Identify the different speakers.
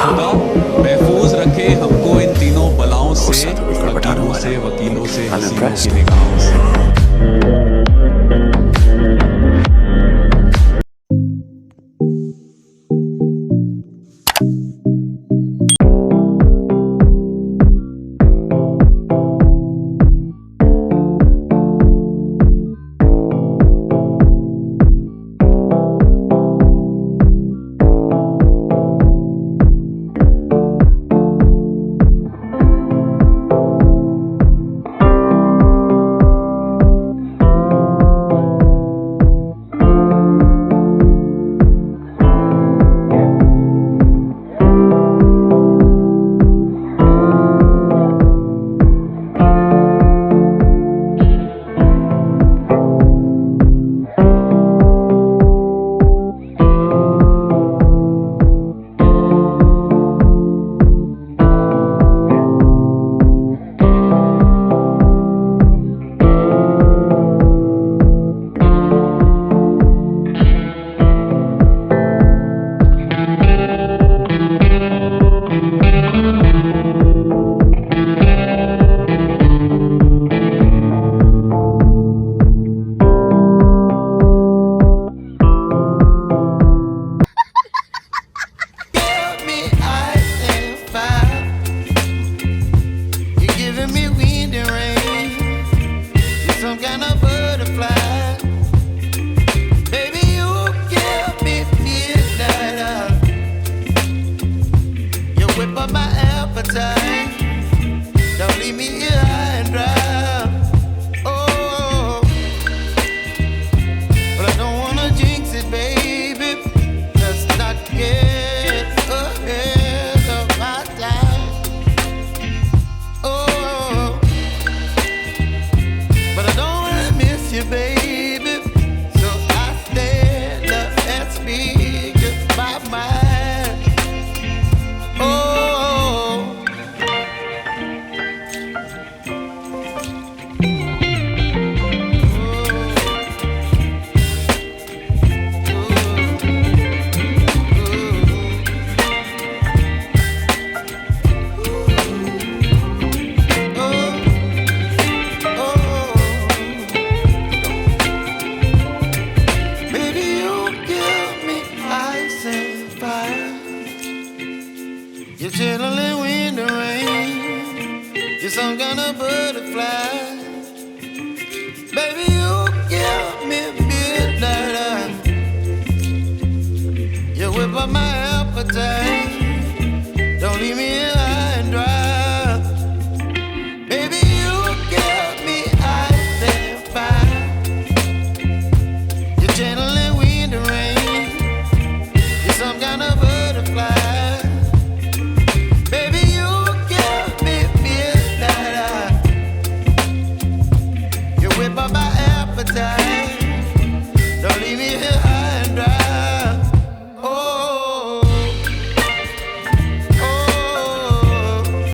Speaker 1: खुदा महफूज रखे हमको इन तीनों बलाओं से, हकीमों से, वकीलों से, हसीनों की निगाहों से।
Speaker 2: Don't leave me here high and dry. Oh, but I don't wanna jinx it, baby. Let's not get ahead of my time. Oh, but I don't wanna miss you, baby. So I stand up and speak just my mind. Oh. You're chilling in the rain. You're some kind of butterfly. Baby, you give me midnight. You whip up my appetite.